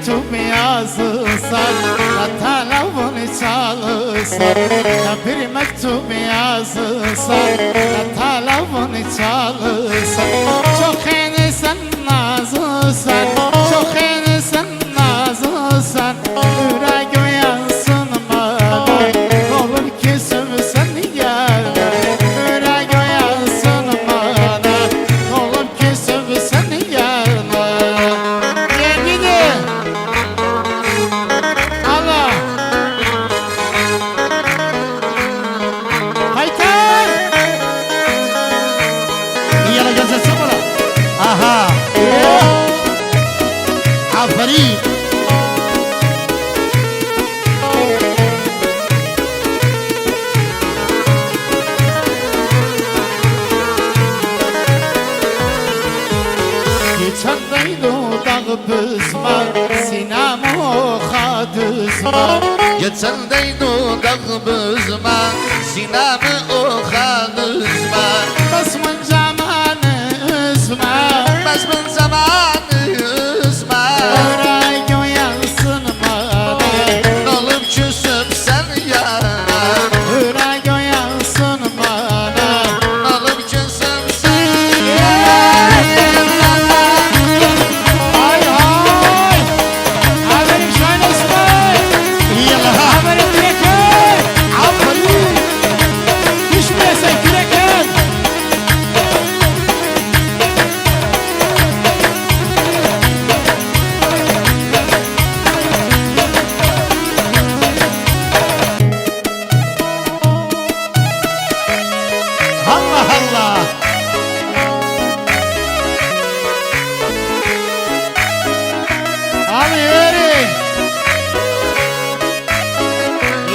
mektup yazılsan, da telefonu çalırsan. Ya bir mektup yazılsan, da telefonu çalırsan. Çok enisen nazılsan, çok enisen nazılsan. Yürek uyansın bana, olur ki sövsen gelme. Yürek uyansın bana, olur ki sövsen gelme. Yengidi Allah Haytar يلا جلسة سمرة اها عفريت Geçendeydi dağı büzme, sinamı oxa düzme. Geçendeydi dağı büzme, sinamı oxa düzme. Basmın zamanı üzme, Bezmin zamanı üzme. yürek uyansın bana. Olup küsüp sen yana, Yürek uyansın bana. olup küsüp sen Hay hay! Haberim şöyle İsmail! يلا ها Haberim Güreken! عفريت Düşmeyesen Güreken! الله الله Abi yürü!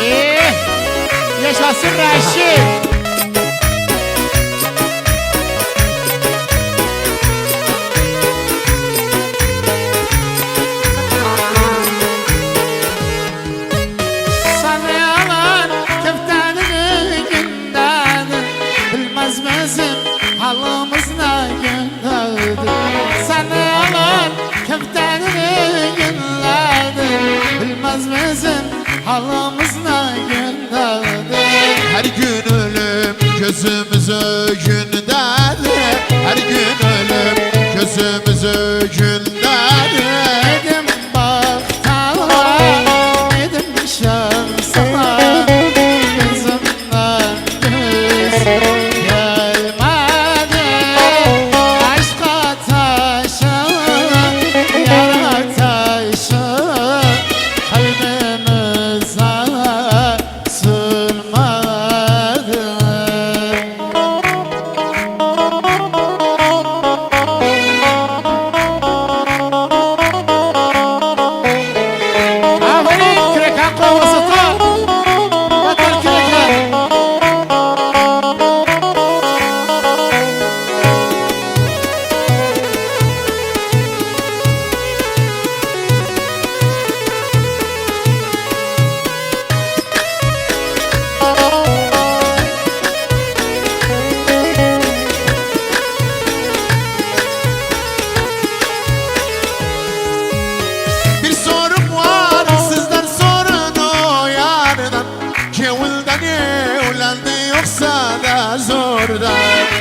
İyi! Yaşasın Reşit! Sana yalan köftenin günlerdi. Bilmez misin halımız ne günlerdi. Sana yalan köftenin günlerdi. Bilmez misin halımız ne günlerdi. Her gün ölüm gözümüzü günlerdi. Her gün ölüm gözümüzü günlerdi. Dedim bak tala, dedim şansıma. Gözümden göz gelmedi. Aşka taşı, yara taşı. Kalbimize sürmedi. Aferin Kürekan kovası ta. Batar Kürekan. Bir sorum var sizden sorun o yardan. Kevulden evlendi yoksa da zordan.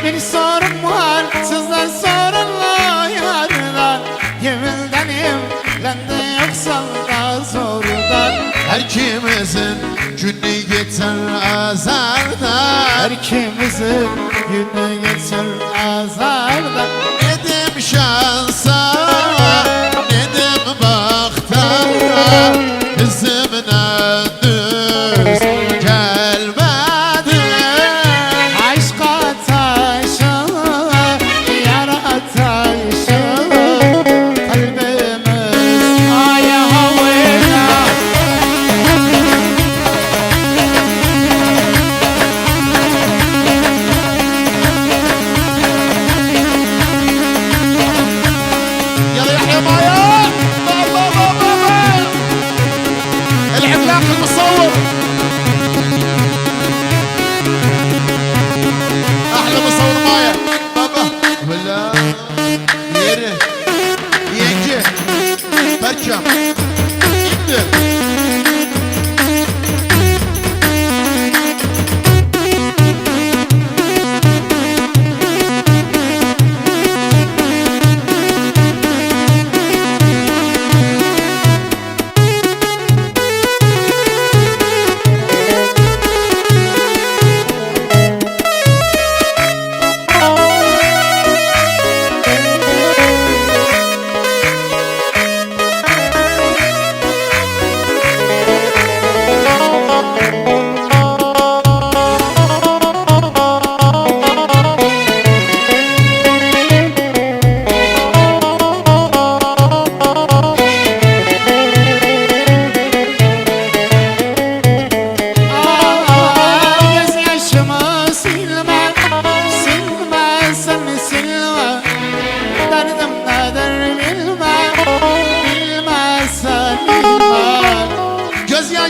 Bir sorum var sizden sorunla yardan. Yeminden evlendi yoksa da zordan. Her kimizin günü geçer azardan. Her kimizin günü geçer azardan. Nedim şansa, nedim bahtara. Bizimle düz gelmedi. Aşka taşı, yara taşı. Kalbimiz aya havaya.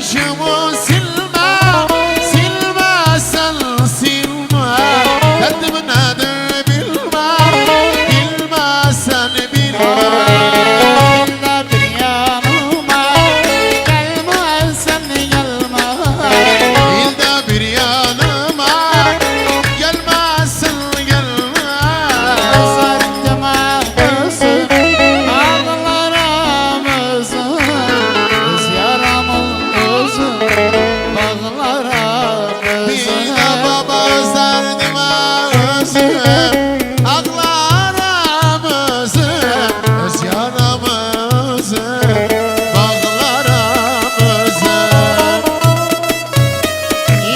yaşımı silme, silme sen silme. Derdim nedir bilme, bilme sen bilme. Dilde bir yanıma gelme sen gelme. İlde bir yanıma gelmezsin gelme. Sardıma kızım ağlarımızı, kız yaramın kızı bağlarımızı. Bir de baba zerdime özüm ağlarımızı, öz yaramızı, bağlarımızı.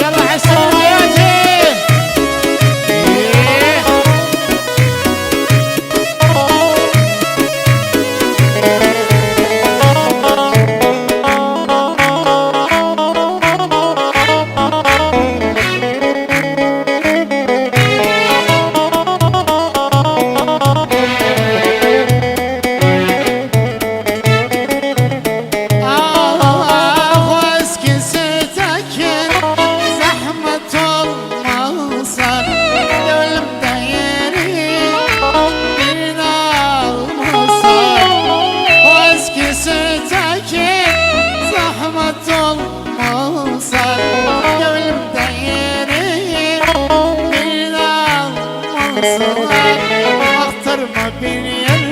يلا حسن حياتي Ah eskisi tekin zahmet olmasa gönlümde yeri bir almasa. O eskisi tekin zahmet olmasa gönlümde yeri bir almasa. Aktarma bir yer